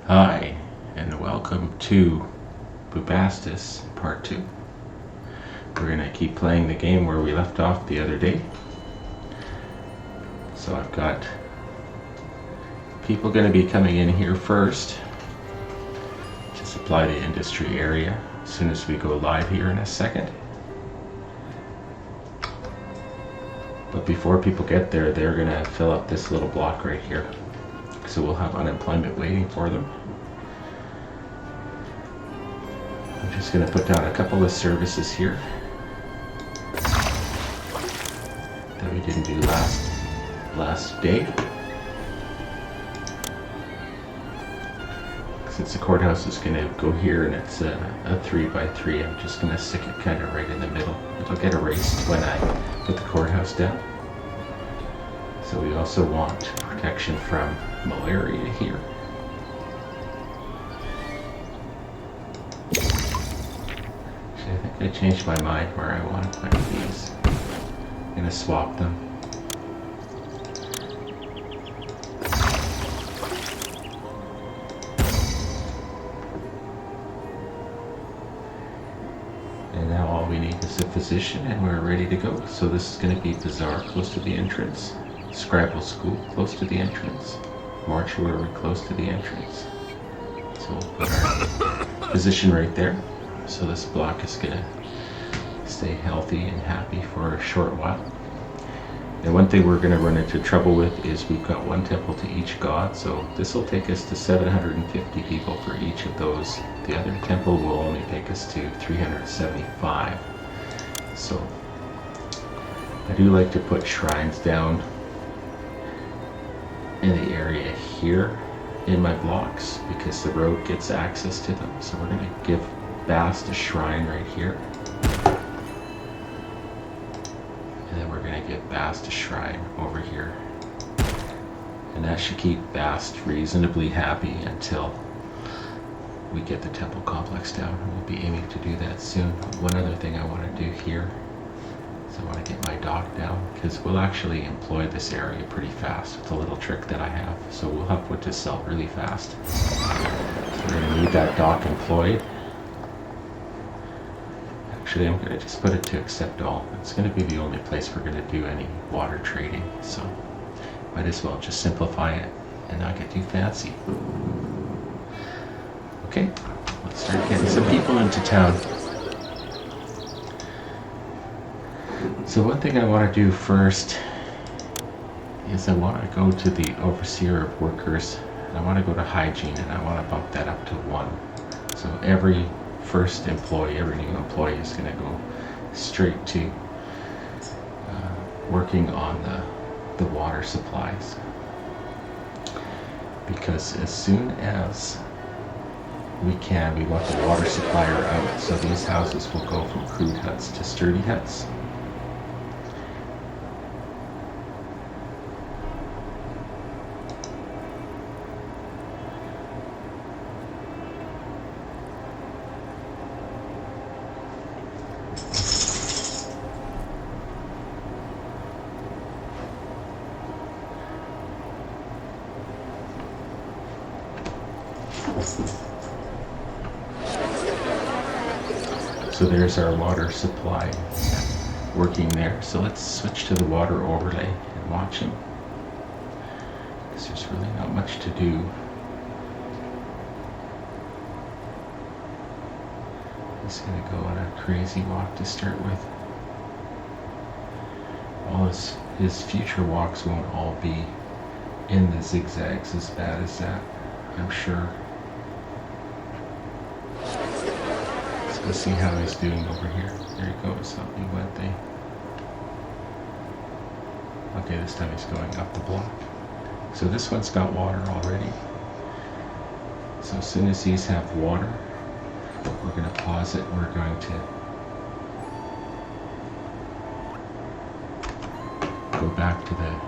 Hi, and welcome to Bubastis Part 2. We're going to keep playing the game where we left off the other day. So I've got people going to be coming in here first to supply the industry area as soon as we go live here in a second. But before people get there, they're going to fill up this little block right here. So we'll have unemployment waiting for them. I'm just going to put down a couple of services here that we didn't do last day. Since the courthouse is going to go here and it's a 3x3, I'm just going to stick it kind of right in the middle. It'll get erased when I put the courthouse down. So we also want protection from malaria here. Actually, I think I changed my mind where I want to put these. I'm going to swap them. And now all we need is a physician and we're ready to go. So this is going to be Bazaar close to the entrance. Scribal School close to the entrance. Mortuary close to the entrance. So we'll put our position right there. So this block is going to stay healthy and happy for a short while. And one thing we're going to run into trouble with is we've got one temple to each god. So this will take us to 750 people for each of those. The other temple will only take us to 375. So I do like to put shrines down in the area here in my blocks because the road gets access to them. So we're going to give Bast a shrine right here. And then we're going to give Bast a shrine over here. And that should keep Bast reasonably happy until we get the temple complex down. We'll be aiming to do that soon. One other thing I want to do here is I want to get my dock down because we'll actually employ this area pretty fast with a little trick that I have. So we'll have wood to sell really fast. So we're going to need that dock employed. Actually, I'm going to just put it to accept all. It's going to be the only place we're going to do any water trading. So might as well just simplify it and not get too fancy. Okay, let's start getting some people into town. So one thing I want to do first is I want to go to the overseer of workers. And I want to go to hygiene and I want to bump that up to 1. So every first employee, every new employee is going to go straight to working on the water supplies. Because as soon as we want the water supplier out. So these houses will go from crude huts to sturdy huts. So there's our water supply working there. So let's switch to the water overlay and watch them. Because there's really not much to do. He's going to go on a crazy walk to start with. All his future walks won't all be in the zigzags as bad as that, I'm sure. Let's see how he's doing over here. There he goes. Up he went there. Okay, this time he's going up the block. So this one's got water already. So as soon as these have water, we're going to pause it. We're going to go back to the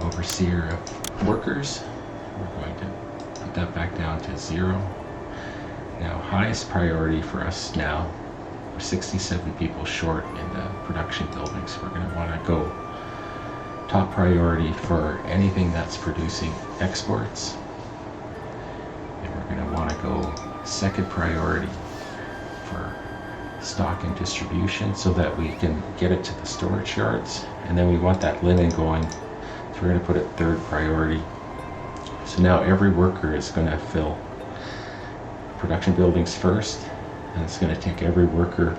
overseer of workers. We're going to put that back down to 0. Now, highest priority for us now, we're 67 people short in the production buildings. We're going to want to go top priority for anything that's producing exports. And we're going to want to go second priority for stock and distribution so that we can get it to the storage yards. And then we want that linen going, so we're going to put it third priority. So now every worker is going to fill production buildings first, and it's going to take every worker,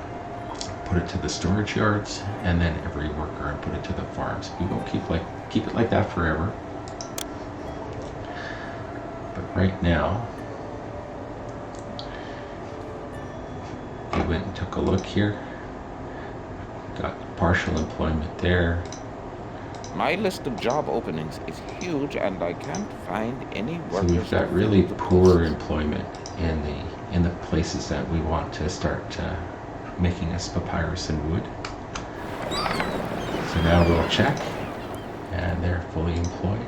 put it to the storage yards, and then every worker and put it to the farms. We won't keep it like that forever. But right now, we went and took a look here. Got partial employment there. My list of job openings is huge and I can't find any So workers. we've got really poor employment in the places that we want to start making us papyrus and wood. So now we'll check, and they're fully employed.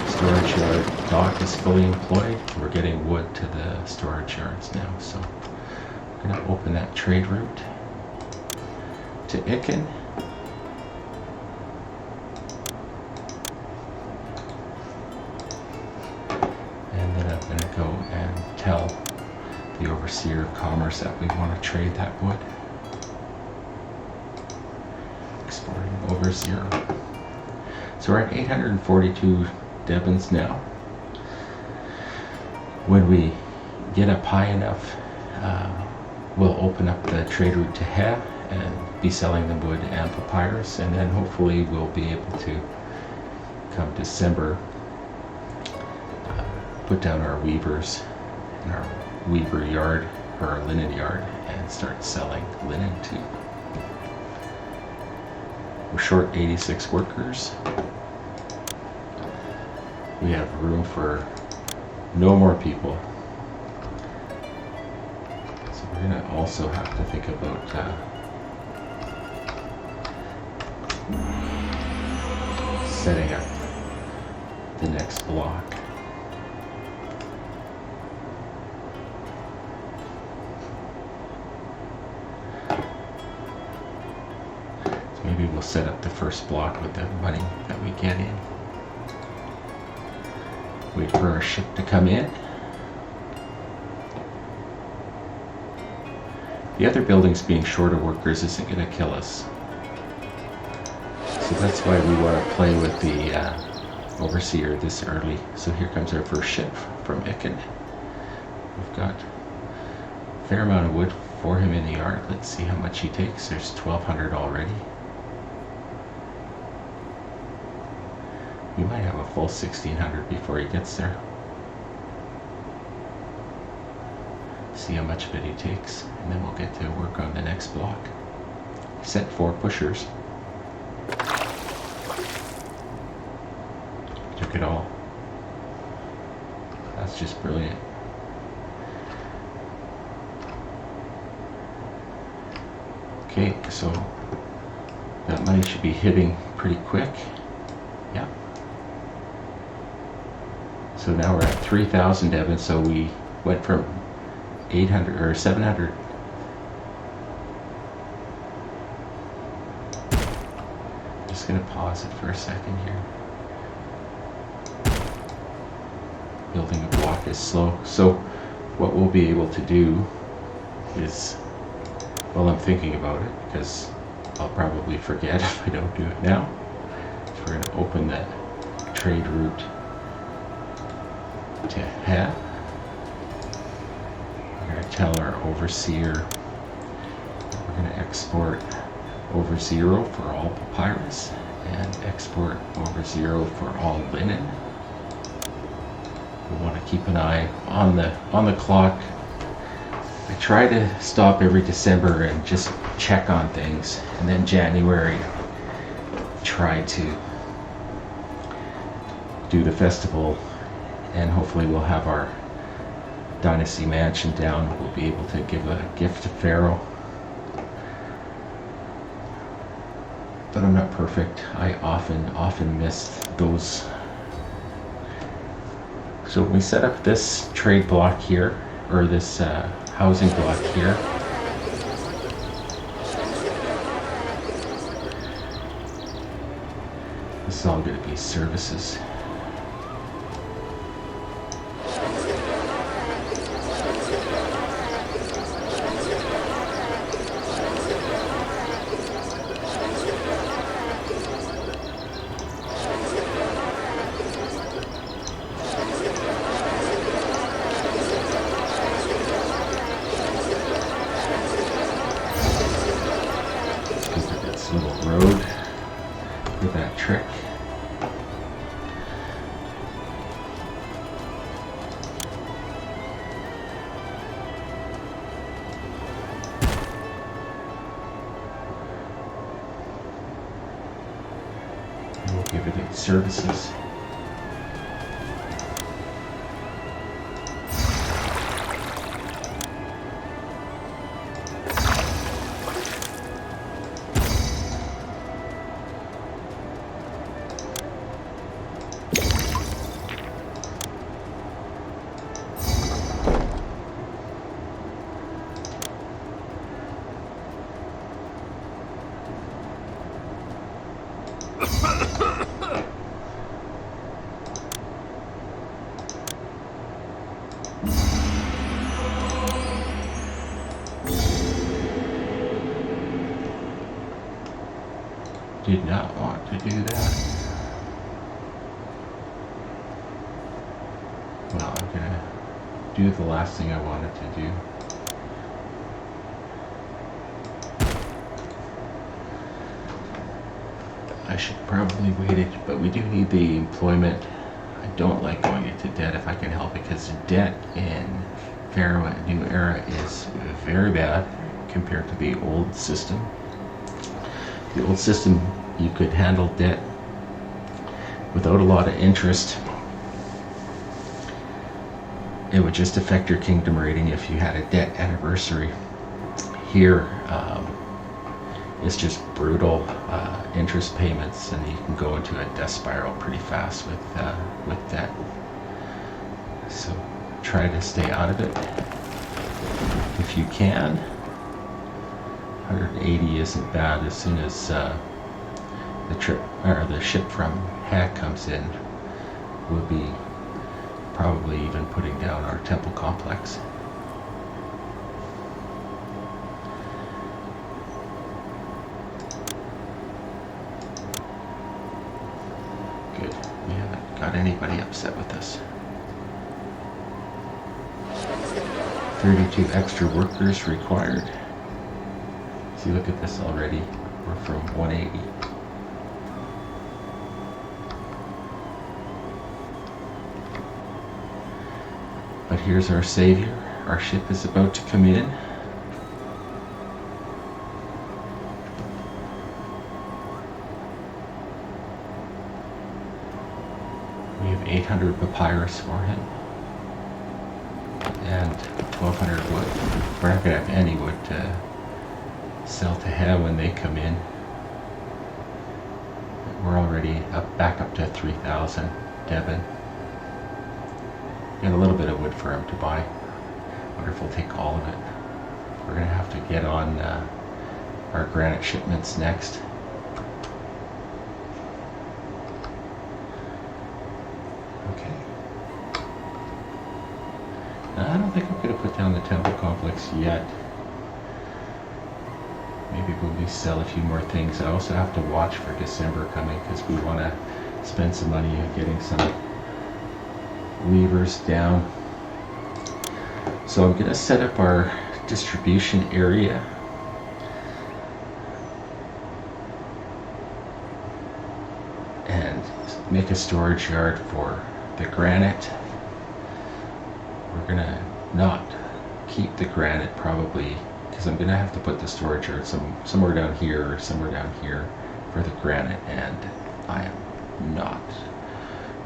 Storage yard dock is fully employed. We're getting wood to the storage yards now. So we're going to open that trade route to Icken. And then I'm going to go and tell the overseer of commerce that we want to trade that wood. Exporting over 0. So we're at 842 Devons now. When we get up high enough, we'll open up the trade route to He and be selling the wood and papyrus, and then hopefully we'll be able to, come December, put down our weavers in our weaver yard or our linen yard and start selling linen too. We're short 86 workers. We have room for no more people. So we're going to also have to think about setting up the next block. So maybe we'll set up the first block with the money that we get in. Wait for our ship to come in. The other buildings being short of workers isn't going to kill us. So that's why we want to play with the overseer this early. So here comes our first ship from Icken. We've got a fair amount of wood for him in the yard. Let's see how much he takes. There's 1,200 already. We might have a full 1,600 before he gets there. See how much of it he takes, and then we'll get to work on the next block. Set 4 pushers. Took it all. That's just brilliant. Okay, so that money should be hitting pretty quick. Yeah. So now we're at 3,000 Devon, so we went from 800 or 700. Just gonna pause it for a second here. Building a block is slow. So what we'll be able to do is, well, I'm thinking about it because I'll probably forget if I don't do it now. So we're gonna open that trade route to He. We're going to tell our overseer that we're going to export over 0 for all papyrus and export over 0 for all linen. We want to keep an eye on the clock. I try to stop every December and just check on things, and then January try to do the festival, and hopefully we'll have our Dynasty Mansion down. We'll be able to give a gift to Pharaoh. But I'm not perfect. I often miss those. So we set up this trade block here, or this housing block here. This is all going to be services. Little road with that trick. And we'll give it its services. Did not want to do that. Well, I'm gonna do the last thing I wanted to do. I should probably wait it, but we do need the employment. I don't like going into debt if I can help it, because debt in Pharaoh and New Era is very bad compared to the old system. The old system, you could handle debt without a lot of interest. It would just affect your kingdom rating if you had a debt anniversary. Here, it's just brutal interest payments, and you can go into a death spiral pretty fast with debt. So try to stay out of it if you can. 180 isn't bad. As soon as the ship from Hack comes in, we'll be probably even putting down our temple complex. Good. We haven't got anybody upset with us. 32 extra workers required. See, look at this already. We're from 180. But here's our savior. Our ship is about to come in. We have 800 papyrus for him. And 1,200 wood. We're not going to have any wood to sell to him when they come in. We're already back up to 3,000 Devon. Got a little bit of wood for him to buy. Wonder if we'll take all of it. We're gonna have to get on our granite shipments next. Okay. Now, I don't think I'm gonna put down the temple complex yet. Maybe we'll at least sell a few more things. I also have to watch for December coming, because we want to spend some money on getting some weavers down. So I'm going to set up our distribution area. And make a storage yard for the granite. We're going to not keep the granite probably, because I'm going to have to put the storage yard somewhere down here or somewhere down here for the granite, and I am not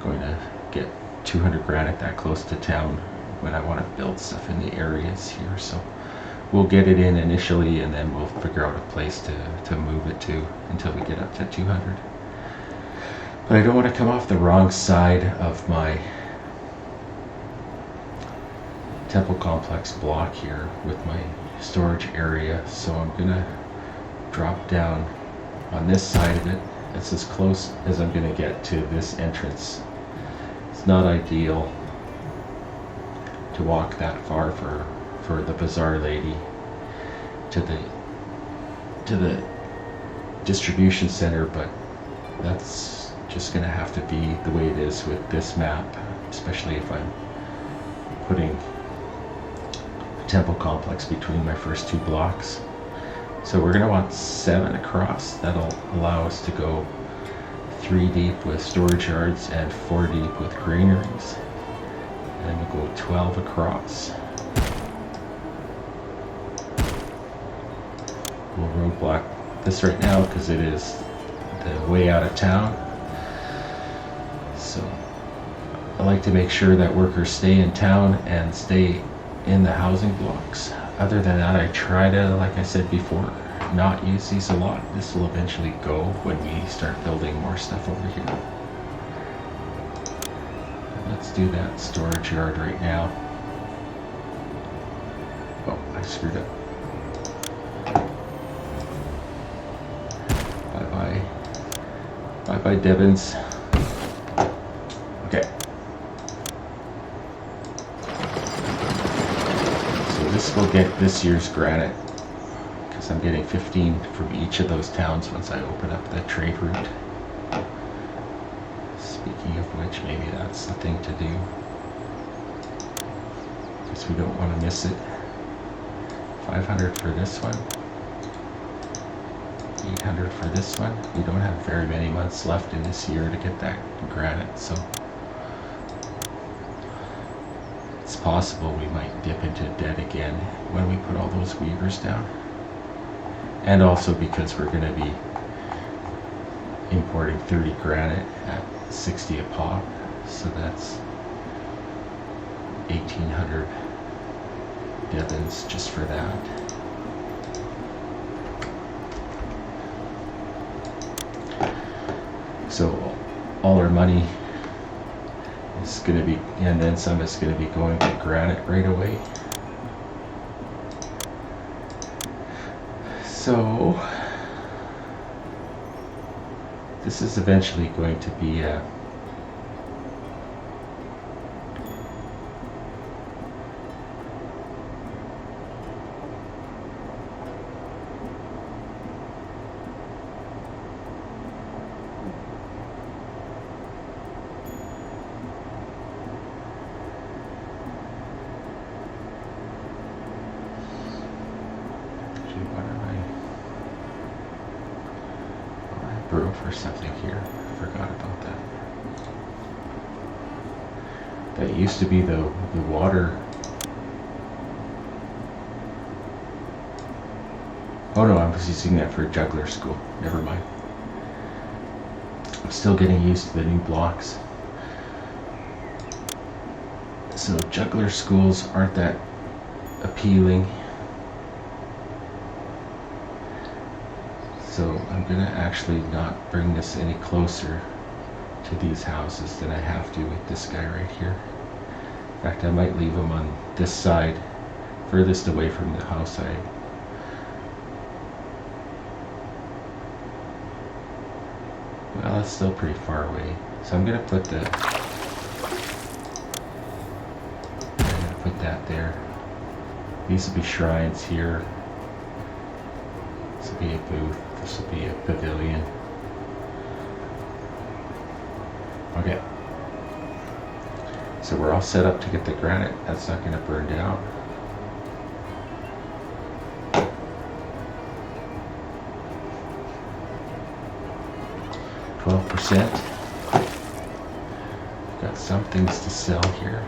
going to get 200 granite that close to town when I want to build stuff in the areas here. So we'll get it in initially, and then we'll figure out a place to move it to until we get up to 200. But I don't want to come off the wrong side of my temple complex block here with my storage area, so I'm gonna drop down on this side of it It's as close as I'm going to get to this entrance. It's not ideal to walk that far for the bazaar lady to the distribution center, but that's just going to have to be the way it is with this map, especially if I'm putting a temple complex between my first two blocks. So we're going to want 7 across. That'll allow us to go 3 deep with storage yards and 4 deep with granaries. And we'll go 12 across. We'll roadblock this right now because it is the way out of town. So I like to make sure that workers stay in town and stay in the housing blocks. Other than that, I try to, like I said before, not use these a lot. This will eventually go when we start building more stuff over here. Let's do that storage yard right now. Oh, I screwed up. Bye-bye. Bye-bye, Devons. Okay. So this will get this year's granite, because I'm getting 15 from each of those towns once I open up the trade route. Speaking of which, maybe that's the thing to do, because we don't want to miss it. 500 for this one. 800 for this one. We don't have very many months left in this year to get that granite, so it's possible we might dip into debt again when we put all those weavers down. And also because we're going to be importing 30 granite at 60 a pop, so that's 1,800 Devons just for that. So all our money is going to be, and then some is going to be going to granite right away. So this is eventually going to be a for something here. I forgot about that. That used to be the water. Oh no, I was using that for juggler school. Never mind. I'm still getting used to the new blocks. So juggler schools aren't that appealing. So I'm gonna actually not bring this any closer to these houses than I have to with this guy right here. In fact, I might leave him on this side, furthest away from the house well, it's still pretty far away. So I'm gonna put that there. These will be shrines here. This will be a booth. This will be a pavilion. Okay. So we're all set up to get the granite. That's not going to burn down. Got some things to sell here.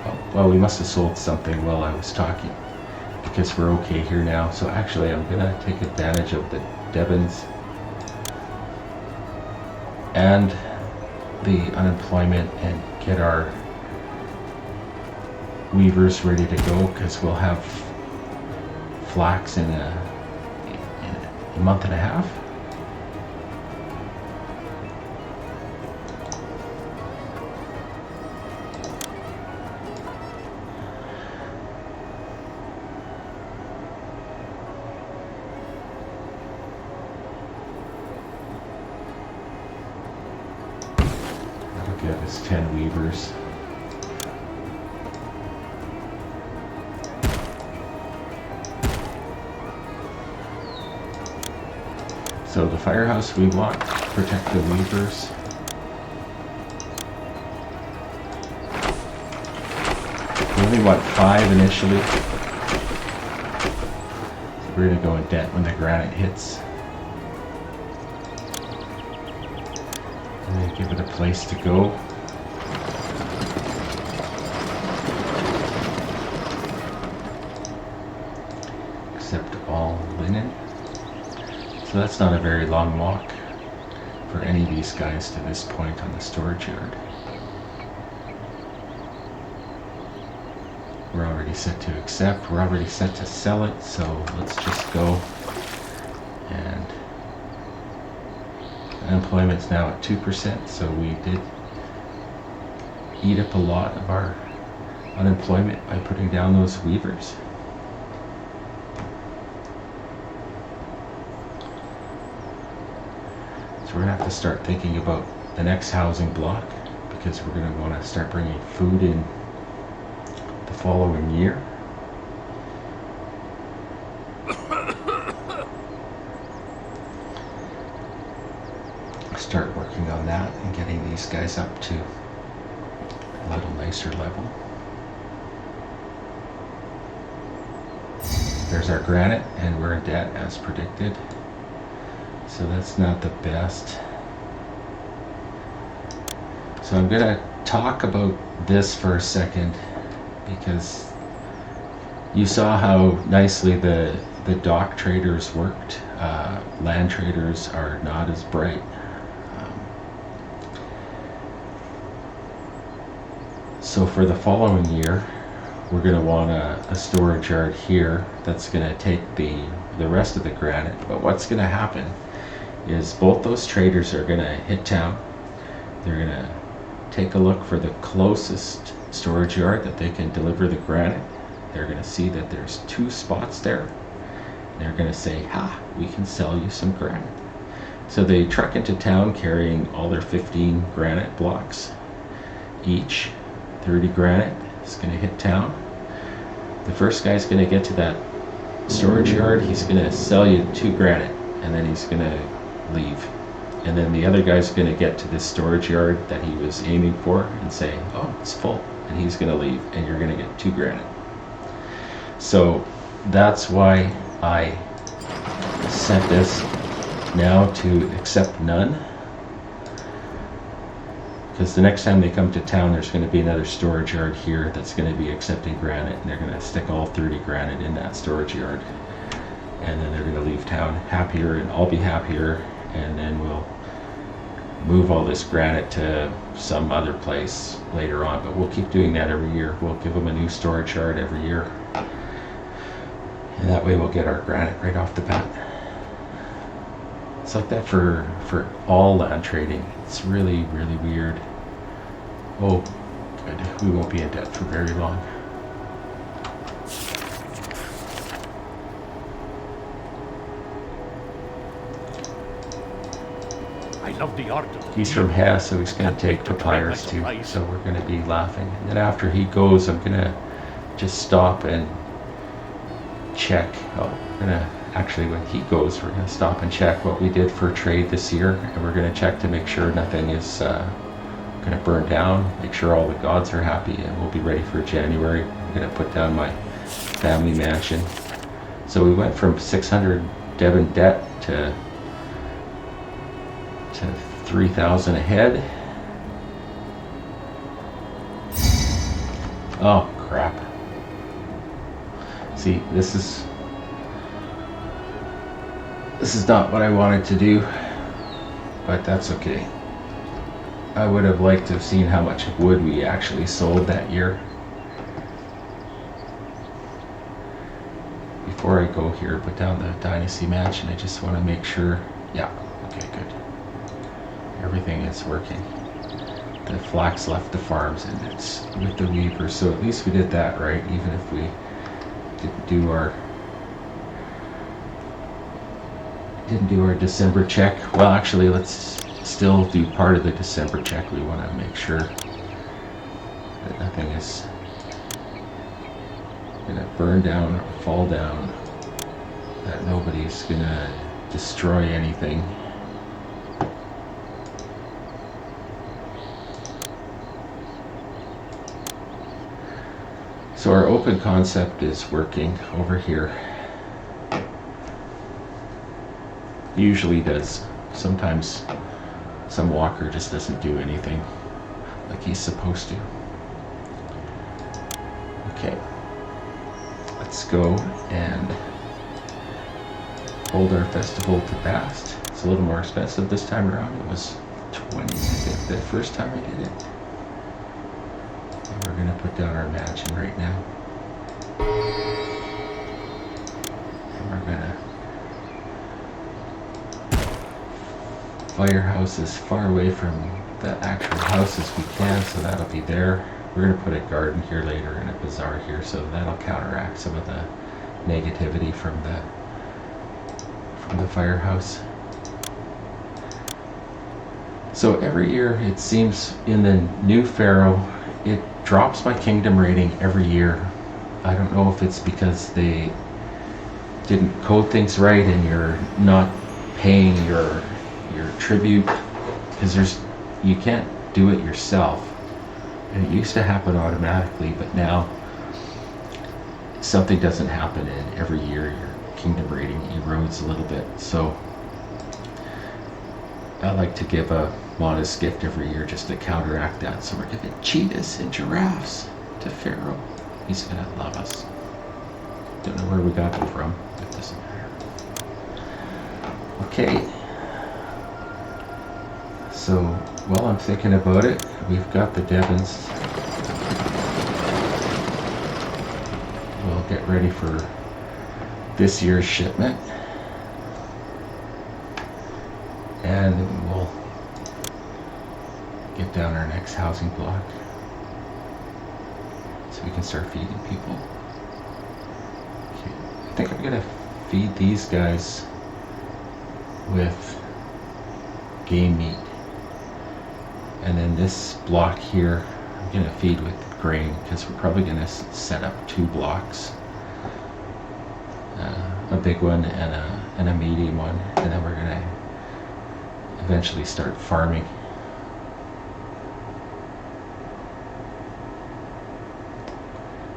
Oh, well, we must have sold something while I was talking, because we're okay here now. So actually I'm gonna take advantage of the Devons and the unemployment and get our weavers ready to go, because we'll have flax in a month and a half. give us 10 weavers. So the firehouse we want to protect the weavers. We only want 5 initially. So we're going to go in debt when the granite hits. And then give it a place to go. Except all linen. So that's not a very long walk for any of these guys to this point on the storage yard. We're already set to accept, we're already set to sell it, so let's just go. And unemployment's now at 2%, so we did eat up a lot of our unemployment by putting down those weavers. So we're going to have to start thinking about the next housing block, because we're going to want to start bringing food in the following year. Start working on that and getting these guys up to a little nicer level. There's our granite, and we're in debt as predicted. So that's not the best. So I'm going to talk about this for a second, because you saw how nicely the dock traders worked. Land traders are not as bright. So for the following year, we're going to want a storage yard here that's going to take the rest of the granite. But what's going to happen is both those traders are going to hit town. They're going to take a look for the closest storage yard that they can deliver the granite. They're going to see that there's 2 spots there. They're going to say, ha, we can sell you some granite. So they truck into town carrying all their 15 granite blocks each. 30 granite is going to hit town. The first guy's going to get to that storage yard. He's going to sell you 2 granite, and then he's going to leave. And then the other guy's going to get to this storage yard that he was aiming for and say, oh, it's full, and he's going to leave, and you're going to get 2 granite. So that's why I set this now to accept none, because the next time they come to town, there's going to be another storage yard here that's going to be accepting granite, and they're going to stick all 30 granite in that storage yard, and then they're going to leave town happier, and I'll be happier, and then we'll move all this granite to some other place later on. But we'll keep doing that every year. We'll give them a new storage yard every year, and that way we'll get our granite right off the bat. It's like that for all land trading. It's really, really weird. Oh, good. We won't be in debt for very long. I love the art of He's from Hess, so he's going to take papyrus too. So we're going to be laughing. And then after he goes, I'm going to just stop and check. Actually, when he goes, we're going to stop and check what we did for trade this year, and we're going to check to make sure nothing is going to burn down, make sure all the gods are happy, and we'll be ready for January. I'm going to put down my family mansion. So we went from 600 Devon debt to 3,000 ahead. Oh crap. See, this is not what I wanted to do, but that's okay. I would have liked to have seen how much wood we actually sold that year. Before I go here, put down the Dynasty Mansion, I just want to make sure, yeah, okay, good. Everything is working. The flax left the farms, and it's with the weavers, so at least we did that right, even if we didn't do our December check. Well, actually, let's still do part of the December check. We want to make sure that nothing is gonna burn down or fall down, that nobody's gonna destroy anything. So our open concept is working over here. Usually does. Sometimes some walker just doesn't do anything like he's supposed to. Okay, let's go and hold our festival to Bast. It's a little more expensive this time around. It was 20, I think, the first time I did it. And we're gonna put down our mansion right now. And we're gonna firehouse as far away from the actual house as we can, so that'll be there. We're going to put a garden here later and a bazaar here, so that'll counteract some of the negativity from the firehouse. So every year, it seems in the new Pharaoh, it drops my kingdom rating every year. I don't know if it's because they didn't code things right and you're not paying your tribute, because you can't do it yourself, and it used to happen automatically, but now something doesn't happen, and every year your kingdom rating erodes a little bit. So I like to give a modest gift every year just to counteract that. So we're giving cheetahs and giraffes to Pharaoh. He's gonna love us. Don't know where we got them from. It doesn't matter. Okay. So while I'm thinking about it, we've got the Devons. We'll get ready for this year's shipment. And we'll get down our next housing block so we can start feeding people. Okay. I think I'm gonna feed these guys with game meat. And then this block here, I'm gonna feed with grain, because we're probably gonna set up 2 blocks, a big one and a medium one, and then we're gonna eventually start farming.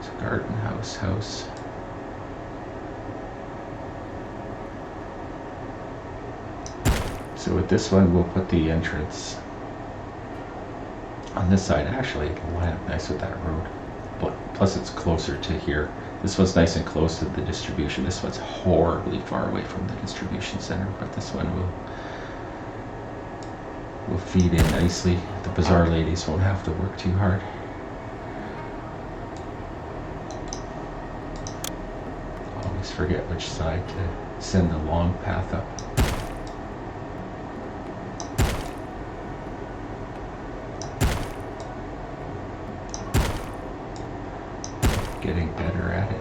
So garden, house. So with this one, we'll put the entrance on this side. Actually, it can line up nice with that road. But plus it's closer to here. This one's nice and close to the distribution. This one's horribly far away from the distribution center, but this one will feed in nicely. The bazaar ladies won't have to work too hard. Always forget which side to send the long path up. Getting better at it.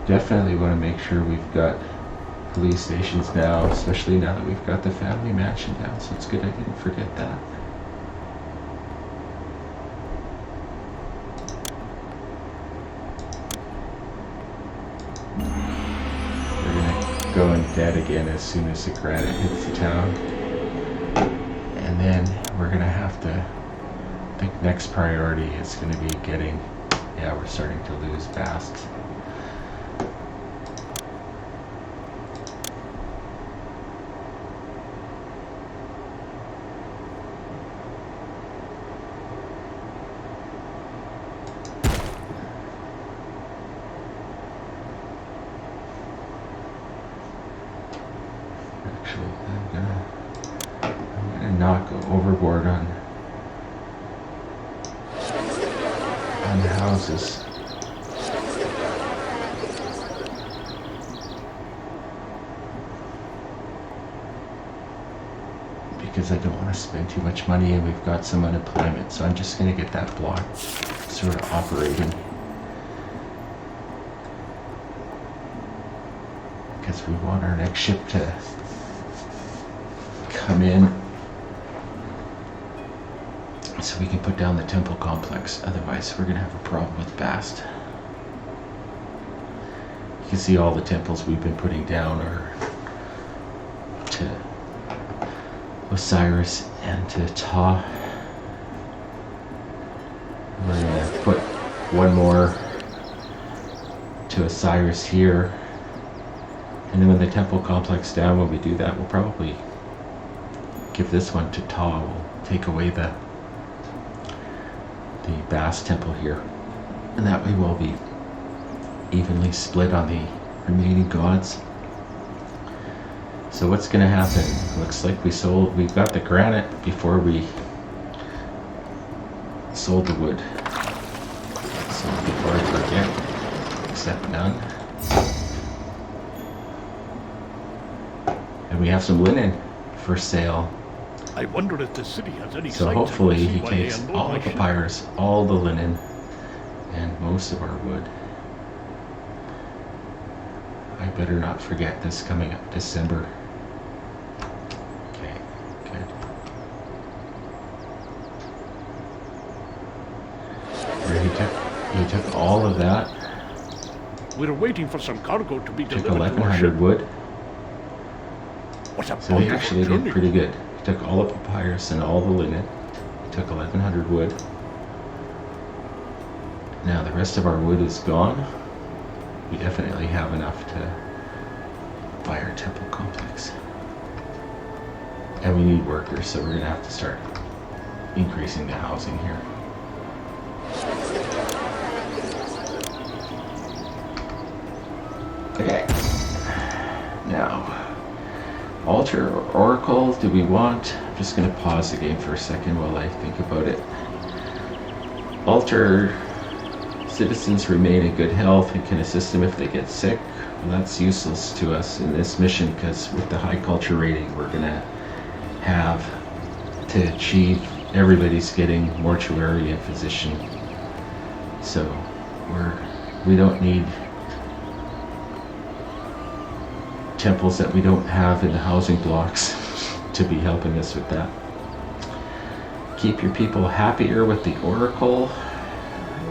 Definitely want to make sure we've got police stations now, especially now that we've got the family mansion down, so it's good I didn't forget that. We're gonna go in debt again as soon as the granite hits the town. And then we're gonna have to, I think next priority is gonna be getting, yeah, we're starting to lose Bast. I'm gonna not go overboard on the houses. because I don't want to spend too much money, and we've got some unemployment, so I'm just going to get that block sort of operating, because we want our next ship to come in so we can put down the temple complex. Otherwise we're going to have a problem with Bast. You can see all the temples we've been putting down are to Osiris and to Ptah. We're going to put one more to Osiris here, and then when the temple complex down, when we do that, we'll probably give this one to Ptah. We'll take away the Bast temple here, and that way we'll be evenly split on the remaining gods. So what's going to happen? Looks like we've got the granite before we sold the wood. So before I forget, accept none. And we have some linen for sale. I wonder if the city has any So signs hopefully I can he see why they takes unload all my the ship. papyrus, all the linen, and most of our wood. I better not forget this coming up December. Okay, good. Here he took all of that. We're waiting for some cargo to be Took delivered to our 1,100 ship. wood. What a So he bountiful actually did journey. pretty good. He took all the papyrus and all the linen. He took 1,100 wood. Now the rest of our wood is gone. We definitely have enough to buy our temple complex. And we need workers, so we're going to have to start increasing the housing here. Okay. Now, altar or oracle, do we want? I'm just going to pause the game for a second while I think about it. Altar citizens remain in good health and can assist them if they get sick. Well, that's useless to us in this mission, because with the high culture rating, we're going to have to achieve everybody's getting mortuary and physician. So we don't need temples that we don't have in the housing blocks to be helping us with that. Keep your people happier with the oracle.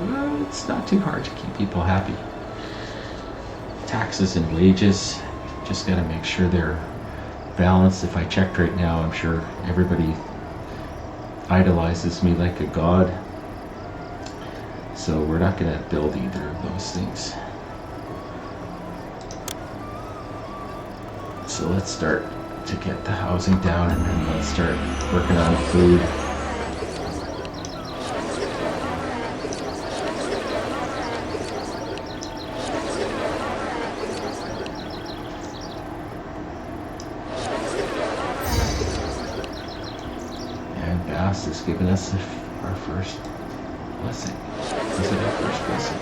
Well, it's not too hard to keep people happy. Taxes and wages, just got to make sure they're balanced. If I checked right now, I'm sure everybody idolizes me like a god. So we're not going to build either of those things. So let's start to get the housing down, and then let's start working on food. And Bast has given us our first blessing. Is it our first blessing?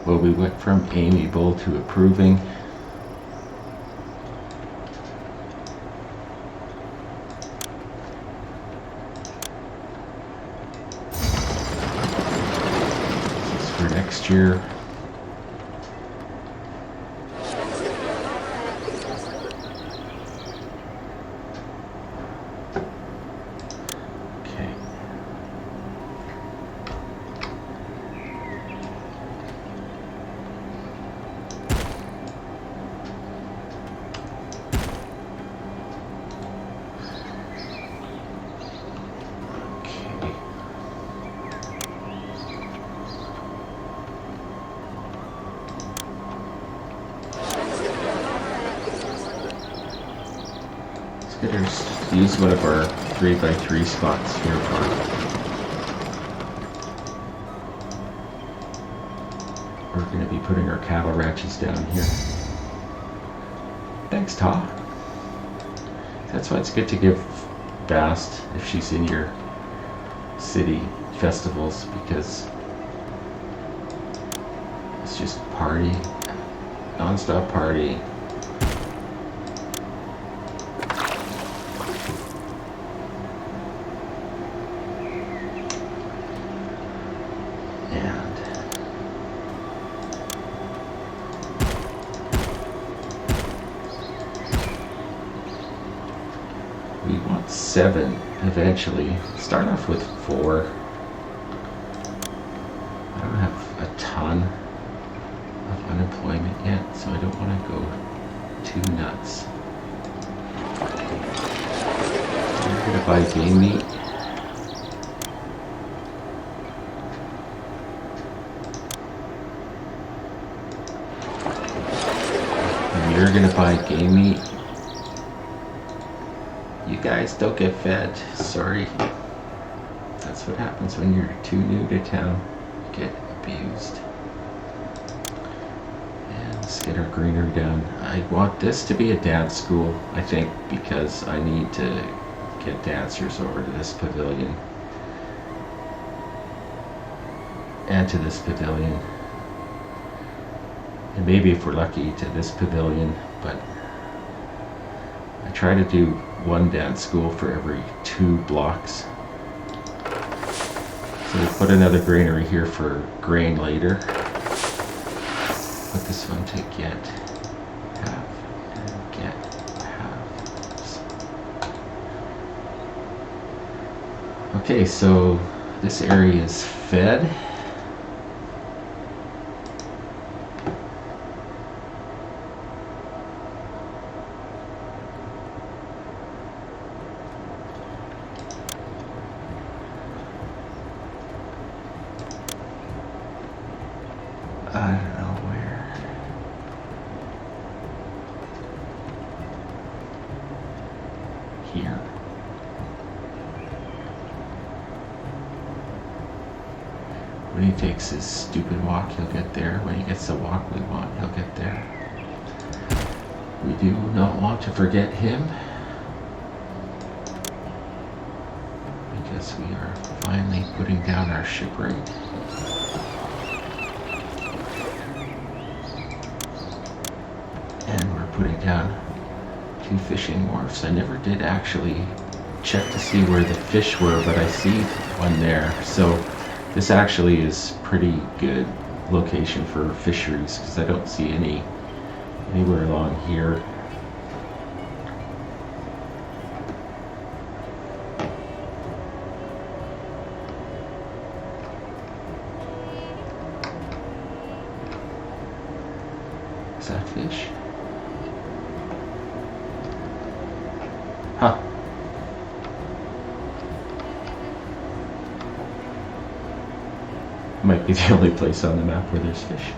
Well, we went from amiable to approving. This is for next year. Okay. Okay. Let's use one of our 3x3 spots here for we're going to be putting our cattle ranches down here. Thanks, Ta. That's why it's good to give Bast if she's in your city festivals, because it's just party, non-stop party. We want 7 eventually. Start off with 4. I don't have a ton of unemployment yet, so I don't want to go too nuts. I'm going to buy game meat. And you're going to buy game meat. You guys don't get fed, sorry. That's what happens when you're too new to town. You get abused. And let's get our greenery done. I want this to be a dance school, I think, because I need to get dancers over to this pavilion. And to this pavilion. And maybe if we're lucky to this pavilion, but I try to do 1 dance school for every 2 blocks. So we'll put another granary here for grain later. Put this one to get half and get halves. Okay, so this area is fed. I don't know where. Here. When he takes his stupid walk, he'll get there. When he gets the walk we want, he'll get there. We do not want to forget him, because we are finally putting down our ship rate. And we're putting down 2 fishing wharfs. I never did actually check to see where the fish were, but I see one there. So this actually is pretty good location for fisheries, because I don't see anywhere along here. Is that fish? Huh. Might be the only place on the map where there's fish.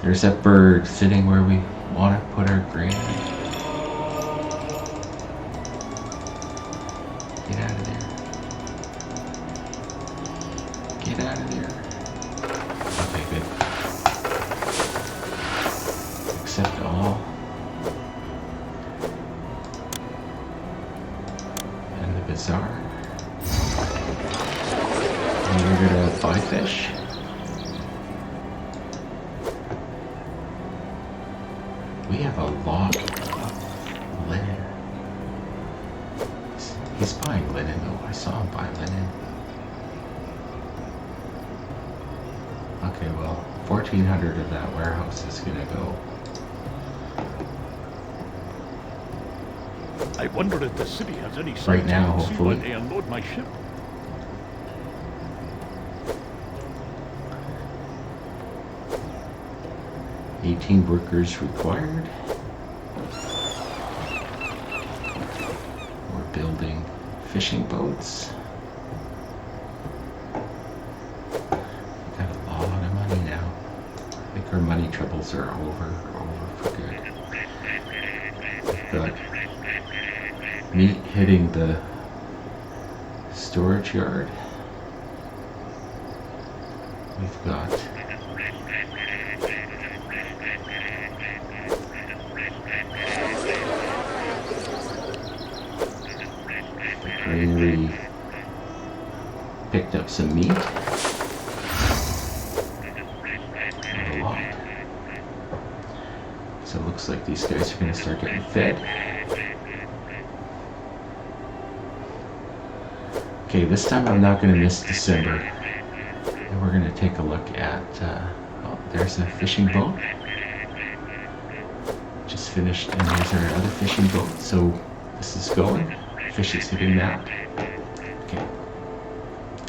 There's that bird sitting where we want to put our grain. Get out of there. Get out of there. Okay, good. Accept all. And the bazaar. And we're gonna buy fish. We have a lot of linen. He's buying linen though. I saw him buy linen. Okay, well, 1,400 of that warehouse is gonna go. I wonder if the city has any signs Right now, I can see hopefully. when they unload my ship. $18 workers required. We're building fishing boats. We got a lot of money now. I think our money troubles are over for good. Got meat hitting the storage yard. We've got the granary picked up some meat. Not a lot. So it looks like these guys are going to start getting fed. Okay, this time I'm not going to miss December. And we're going to take a look at, oh, there's a fishing boat. Just finished, and there's our other fishing boat. So this is going. Fish is hitting that. Okay.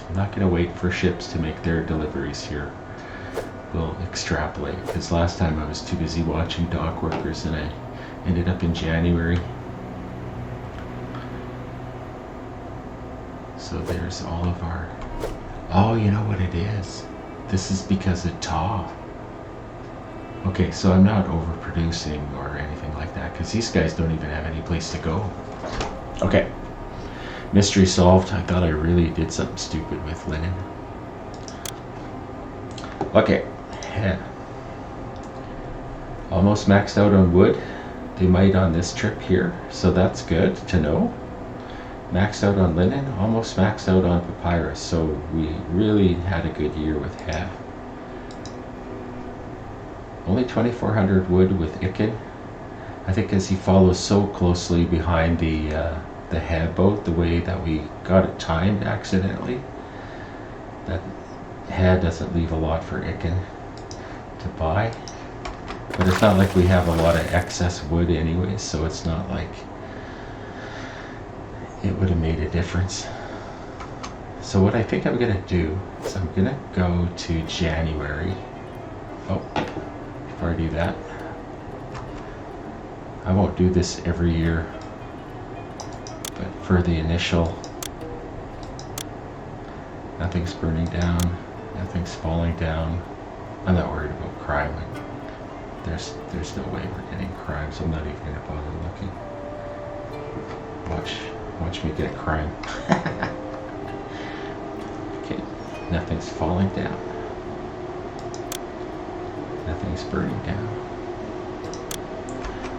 I'm not going to wait for ships to make their deliveries here. We'll extrapolate, because last time I was too busy watching dock workers and I ended up in January. So there's all of our, oh, you know what it is? This is because of taw. Okay, so I'm not overproducing or anything like that, because these guys don't even have any place to go. Okay, mystery solved. I thought I really did something stupid with linen. Okay, yeah. Almost maxed out on wood. They might on this trip here, so that's good to know. Maxed out on linen, almost maxed out on papyrus, so we really had a good year with head. Only 2,400 wood with Ikin. I think as he follows so closely behind the head boat, the way that we got it timed accidentally, that head doesn't leave a lot for Ikin to buy. But it's not like we have a lot of excess wood anyway, so it's not like it would have made a difference. So what I think I'm gonna do is I'm gonna go to January. Oh, before I do that, I won't do this every year, but for the initial, nothing's burning down, nothing's falling down. I'm not worried about crime. There's no way we're getting crime, so I'm not even gonna bother looking. Watch me get crime. Okay, nothing's falling down. Nothing's burning down.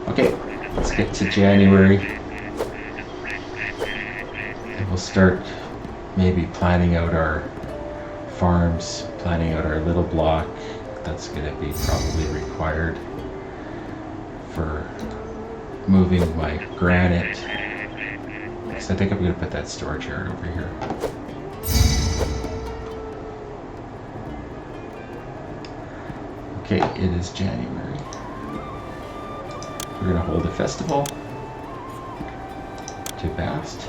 Okay, let's get to January. And we'll start maybe planning out our farms, planning out our little block. That's going to be probably required for moving my granite. I think I'm going to put that storage yard over here. Okay, it is January. We're going to hold a festival to Bast.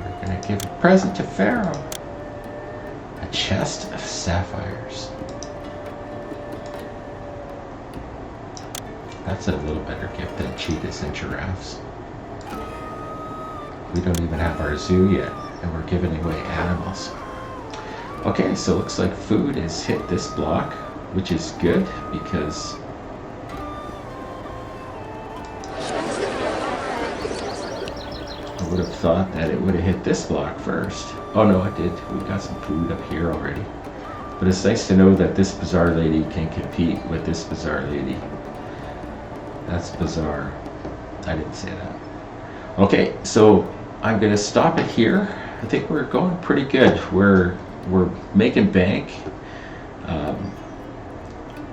We're going to give a present to Pharaoh. A chest of sapphires. That's a little better gift than cheetahs and giraffes. We don't even have our zoo yet, and we're giving away animals. Okay, so it looks like food has hit this block, which is good because I would have thought that it would have hit this block first. Oh no, it did. We've got some food up here already. But it's nice to know that this bizarre lady can compete with this bizarre lady. That's bizarre. I didn't say that. Okay, so I'm gonna stop it here. I think we're going pretty good. We're making bank.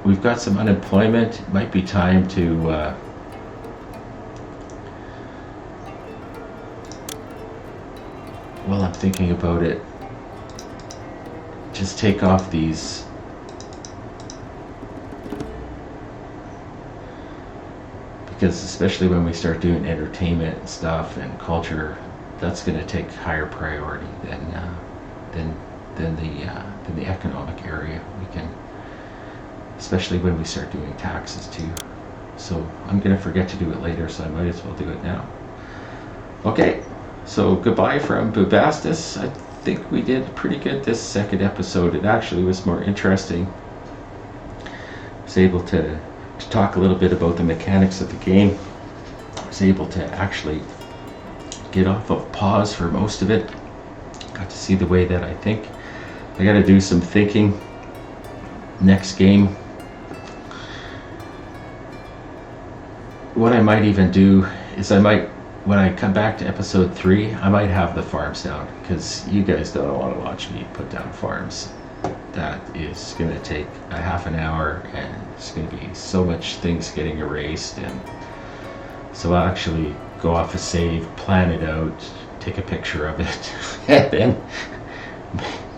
We've got some unemployment. It might be time to well, I'm thinking about it. Just take off these because especially when we start doing entertainment and stuff and culture, that's going to take higher priority than the economic area. We can, especially when we start doing taxes too. So I'm going to forget to do it later, so I might as well do it now. Okay, so goodbye from Bubastis. I think we did pretty good this second episode. It actually was more interesting. I was able to talk a little bit about the mechanics of the game. I was able to actually get off of pause for most of it. Got to see the way that I think. I gotta do some thinking. Next game. What I might even do is when I come back to episode 3, I might have the farms down, because you guys don't want to watch me put down farms. That is going to take a half an hour, and it's going to be so much things getting erased, and so I'll actually go off a save, plan it out, take a picture of it, and then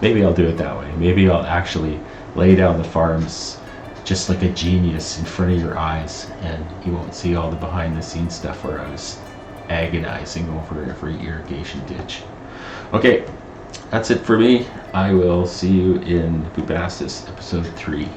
maybe I'll do it that way. Maybe I'll actually lay down the farms just like a genius in front of your eyes, and you won't see all the behind the scenes stuff where I was agonizing over every irrigation ditch. Okay, that's it for me. I will see you in Bubastis episode 3.